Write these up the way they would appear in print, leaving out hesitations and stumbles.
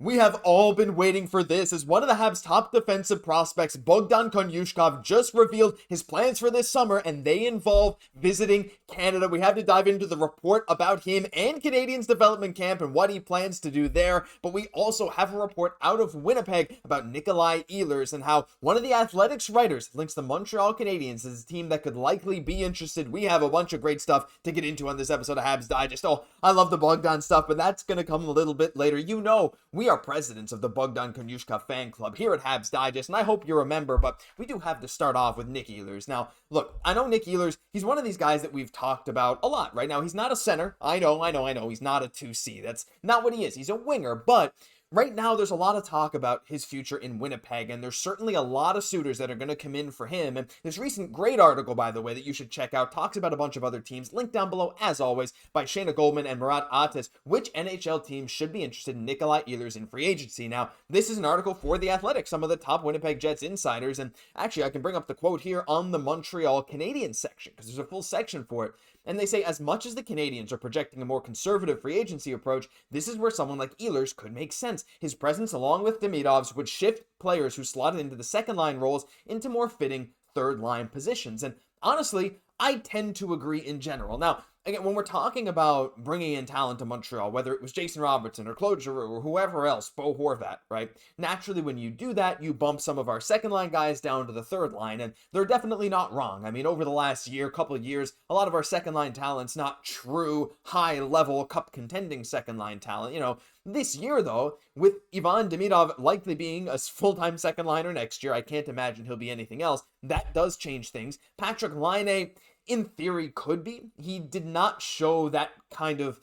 We have all been waiting for this, as one of the Habs' top defensive prospects, Bogdan Konyushkov, just revealed his plans for this summer, and they involve visiting Canada. We have to dive into the report about him and Canadiens development camp and what he plans to do there, but we also have a report out of Winnipeg about Nik Ehlers and how one of the Athletics writers links the Montreal Canadiens as a team that could likely be interested. We have a bunch of great stuff to get into on this episode of Habs Digest. Oh, I love the Bogdan stuff, but that's going to come a little bit later. You know, we are presidents of the Bogdan Konyushkov fan club here at Habs Digest, and I hope you're a member, but we do have to start off with Nik Ehlers. Now, look, I know Nik Ehlers, he's one of these guys that we've talked about a lot right now. He's not a center. I know. He's not a 2C. That's not what he is. He's a winger, but right now, there's a lot of talk about his future in Winnipeg, and there's certainly a lot of suitors that are going to come in for him. And this recent great article, by the way, that you should check out, talks about a bunch of other teams, linked down below, as always, by Shayna Goldman and Murat Ates, which NHL teams should be interested in Nik Ehlers in free agency. Now, this is an article for The Athletic, some of the top Winnipeg Jets insiders, and actually, I can bring up the quote here on the Montreal Canadiens section, because there's a full section for it. And they say, as much as the Canadiens are projecting a more conservative free agency approach, this is where someone like Ehlers could make sense. His presence, along with Demidov's, would shift players who slotted into the second line roles into more fitting third line positions. And honestly, I tend to agree in general. Now, again, when we're talking about bringing in talent to Montreal, whether it was Jason Robertson or Claude Giroux or whoever else, Bo Horvat, right? Naturally, when you do that, you bump some of our second line guys down to the third line, and they're definitely not wrong. I mean, over the last couple of years, a lot of our second line talent's not true high-level cup contending second line talent. You know, this year, though, with Ivan Demidov likely being a full-time second liner next year, I can't imagine he'll be anything else. That does change things. Patrick Laine, in theory, could be. He did not show that kind of,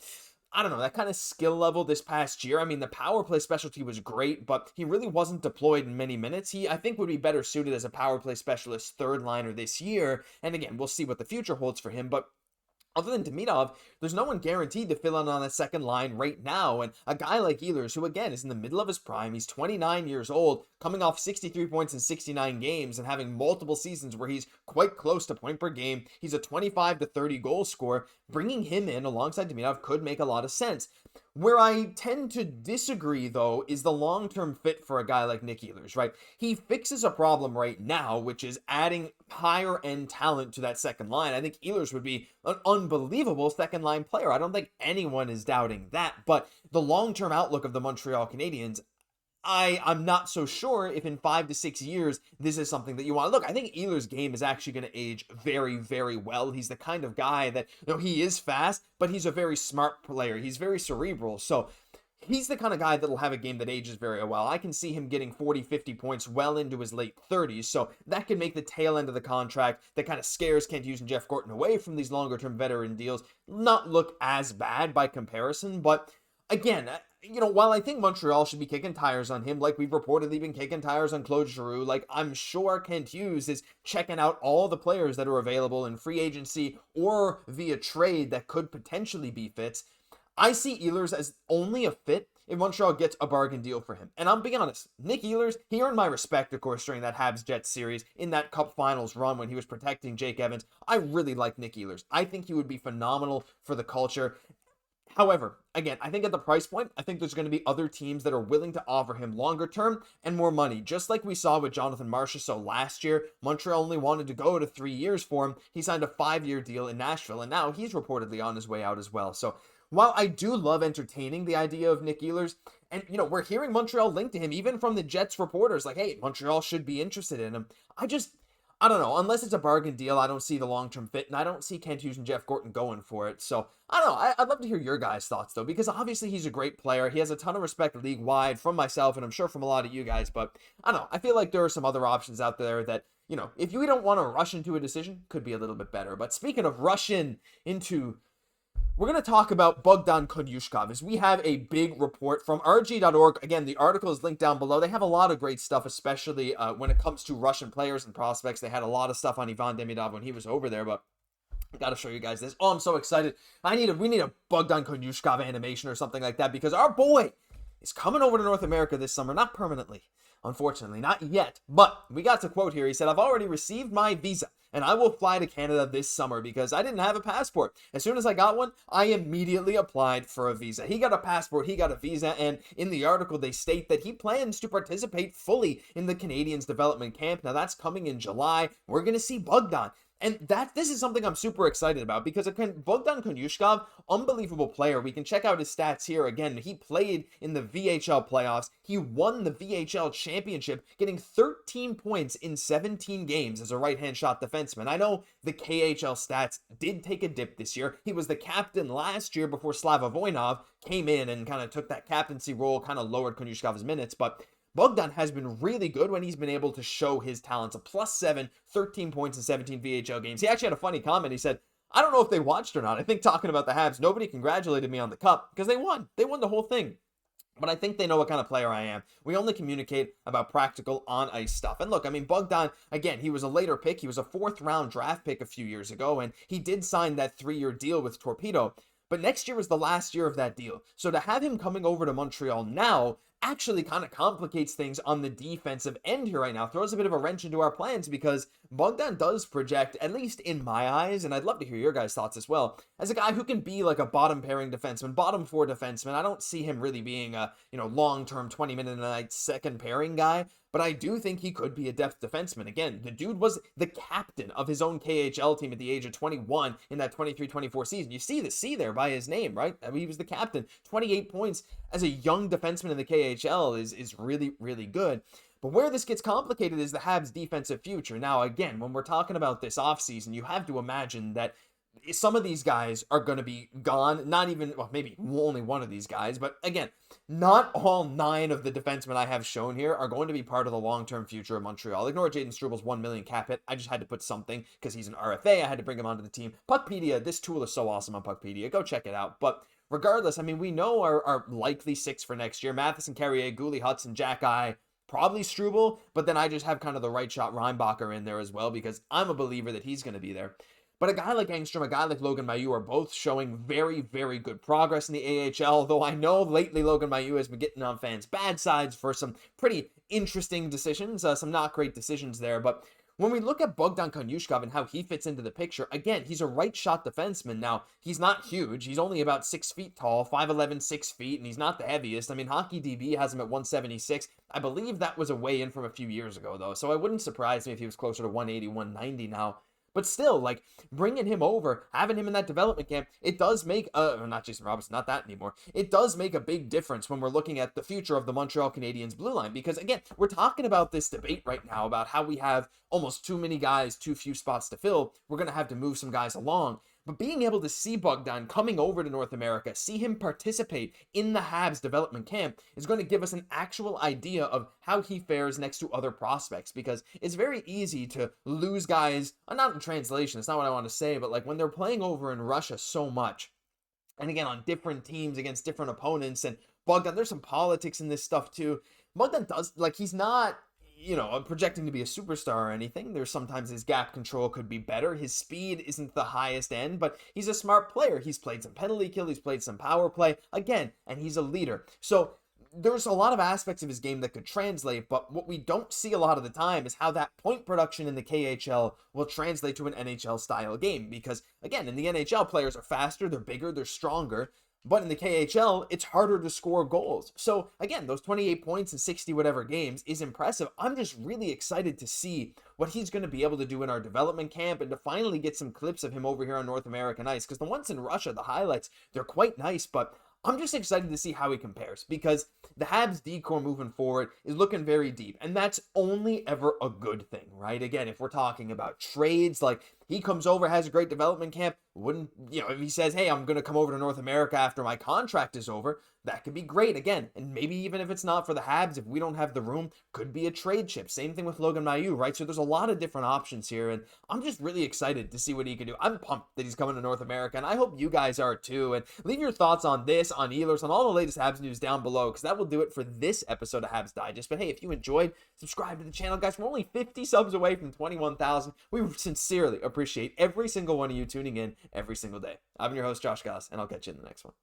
that kind of skill level this past year. I mean, the power play specialty was great, but he really wasn't deployed in many minutes. He, I think, would be better suited as a power play specialist third liner this year. And again, we'll see what the future holds for him, but other than Demidov, there's no one guaranteed to fill in on that second line right now. And a guy like Ehlers, who again is in the middle of his prime, he's 29 years old, coming off 63 points in 69 games and having multiple seasons where he's quite close to point per game. He's a 25 to 30 goal scorer. Bringing him in alongside Demidov could make a lot of sense. Where I tend to disagree, though, is the long-term fit for a guy like Nik Ehlers, right? He fixes a problem right now, which is adding higher-end talent to that second line. I think Ehlers would be an unbelievable second-line player. I don't think anyone is doubting that, but the long-term outlook of the Montreal Canadiens, I'm not so sure if in 5 to 6 years, this is something that you want. Look, I think Ehlers' game is actually going to age very, very well. He's the kind of guy that, he is fast, but he's a very smart player. He's very cerebral. So he's the kind of guy that'll have a game that ages very well. I can see him getting 40, 50 points well into his late 30s. So that can make the tail end of the contract that kind of scares Kent Hughes and Jeff Gorton away from these longer-term veteran deals not look as bad by comparison. But again, while I think Montreal should be kicking tires on him, like we've reportedly been kicking tires on Claude Giroux, like I'm sure Kent Hughes is checking out all the players that are available in free agency or via trade that could potentially be fits. I see Ehlers as only a fit if Montreal gets a bargain deal for him. And I'm being honest, Nik Ehlers, he earned my respect, of course, during that Habs-Jets series in that Cup Finals run when he was protecting Jake Evans. I really like Nik Ehlers. I think he would be phenomenal for the culture. However, again, I think at the price point, I think there's going to be other teams that are willing to offer him longer term and more money. Just like we saw with Jonathan Marchessault last year, Montreal only wanted to go to 3 years for him. He signed a 5-year deal in Nashville, and now he's reportedly on his way out as well. So while I do love entertaining the idea of Nik Ehlers, and we're hearing Montreal linked to him, even from the Jets reporters, like, hey, Montreal should be interested in him. I don't know, unless it's a bargain deal, I don't see the long-term fit, and I don't see Kent Hughes and Jeff Gorton going for it. So, I don't know, I'd love to hear your guys' thoughts, though, because obviously he's a great player. He has a ton of respect league-wide from myself, and I'm sure from a lot of you guys, but I don't know, I feel like there are some other options out there that, if you don't want to rush into a decision, could be a little bit better. But speaking of rushing into, we're going to talk about Bogdan Konyushkov as we have a big report from rg.org. Again, the article is linked down below. They have a lot of great stuff, especially when it comes to Russian players and prospects. They had a lot of stuff on Ivan Demidov when he was over there, but I got to show you guys this. Oh, I'm so excited. We need a Bogdan Konyushkov animation or something like that because our boy is coming over to North America this summer. Not permanently, unfortunately, not yet. But we got to quote here. He said, "I've already received my visa and I will fly to Canada this summer because I didn't have a passport. As soon as I got one, I immediately applied for a visa. He got a passport, he got a visa, and in the article they state that he plans to participate fully in the Canadiens development camp. Now that's coming in July. We're going to see Bogdan. And this is something I'm super excited about because Bogdan Konyushkov, unbelievable player. We can check out his stats here again. He played in the VHL playoffs. He won the VHL championship, getting 13 points in 17 games as a right-hand shot defenseman. I know the KHL stats did take a dip this year. He was the captain last year before Slafkovsky came in and kind of took that captaincy role, kind of lowered Konyushkov's minutes, but Bogdan has been really good when he's been able to show his talents. A +7, 13 points in 17 VHL games. He actually had a funny comment. He said, I don't know if they watched or not. I think talking about the Habs, nobody congratulated me on the cup because they won. They won the whole thing. But I think they know what kind of player I am. We only communicate about practical on-ice stuff. And look, I mean, Bogdan, again, he was a later pick. He was a 4th-round draft pick a few years ago, and he did sign that 3-year deal with Torpedo. But next year was the last year of that deal. So to have him coming over to Montreal now actually kind of complicates things on the defensive end here right now. Throws a bit of a wrench into our plans because Bogdan does project, at least in my eyes, and I'd love to hear your guys' thoughts as well, as a guy who can be like a bottom pairing defenseman, bottom 4 defenseman. I don't see him really being a, long-term 20-minute-a-night second pairing guy, but I do think he could be a depth defenseman. Again, the dude was the captain of his own KHL team at the age of 21 in that 23-24 season. You see the C there by his name, right? I mean, he was the captain. 28 points as a young defenseman in the KHL is really, really good. But where this gets complicated is the Habs' defensive future. Now, again, when we're talking about this offseason, you have to imagine that some of these guys are going to be gone. Not even, well, maybe only one of these guys. But again, not all 9 of the defensemen I have shown here are going to be part of the long-term future of Montreal. Ignore Jayden Struble's $1 million cap hit. I just had to put something because he's an RFA. I had to bring him onto the team. Puckpedia, this tool is so awesome on Puckpedia. Go check it out. But regardless, I mean, we know our likely 6 for next year. Matheson, Carrier, Guhle, Hutson, Xhekaj, probably Struble, but then I just have kind of the right shot Reinbacher in there as well because I'm a believer that he's going to be there. But a guy like Engstrom, a guy like Logan Mailloux are both showing very, very good progress in the AHL, though I know lately Logan Mailloux has been getting on fans' bad sides for some pretty interesting decisions, some not great decisions there, but when we look at Bogdan Konyushkov and how he fits into the picture, again, he's a right shot defenseman. Now, he's not huge. He's only about 6 feet tall, 5'11", 6 feet, and he's not the heaviest. I mean, Hockey DB has him at 176. I believe that was a weigh-in from a few years ago, though, so it wouldn't surprise me if he was closer to 180, 190 now. But still, like, bringing him over, having him in that development camp, it does make, not Jason Robertson, not that anymore. It does make a big difference when we're looking at the future of the Montreal Canadiens blue line. Because, again, we're talking about this debate right now about how we have almost too many guys, too few spots to fill. We're going to have to move some guys along. But being able to see Bogdan coming over to North America, see him participate in the Habs development camp is going to give us an actual idea of how he fares next to other prospects, because it's very easy to lose guys, not in translation, it's not what I want to say, but like when they're playing over in Russia so much, and again on different teams against different opponents, and Bogdan, there's some politics in this stuff too. Bogdan does, like, he's not, projecting to be a superstar or anything. There's sometimes his gap control could be better. His speed isn't the highest end, but he's a smart player. He's played some penalty kill. He's played some power play again, and he's a leader. So there's a lot of aspects of his game that could translate, but what we don't see a lot of the time is how that point production in the KHL will translate to an NHL style game. Because again, in the NHL, players are faster, they're bigger, they're stronger. But in the KHL, it's harder to score goals. So again, those 28 points in 60 whatever games is impressive. I'm just really excited to see what he's going to be able to do in our development camp and to finally get some clips of him over here on North American ice. Because the ones in Russia, the highlights, they're quite nice, but I'm just excited to see how he compares, because the Habs D-core moving forward is looking very deep, and that's only ever a good thing, right? Again, if we're talking about trades, like he comes over, has a great development camp, if he says, hey, I'm going to come over to North America after my contract is over, that could be great again. And maybe even if it's not for the Habs, if we don't have the room, could be a trade chip. Same thing with Logan Mailloux, right? So there's a lot of different options here, and I'm just really excited to see what he can do. I'm pumped that he's coming to North America, and I hope you guys are too. And leave your thoughts on this, on Ehlers, on all the latest Habs news down below, because that will do it for this episode of Habs Digest. But hey, if you enjoyed, subscribe to the channel, guys. We're only 50 subs away from 21,000. We sincerely appreciate every single one of you tuning in every single day. I'm your host, Josh Gosse, and I'll catch you in the next one.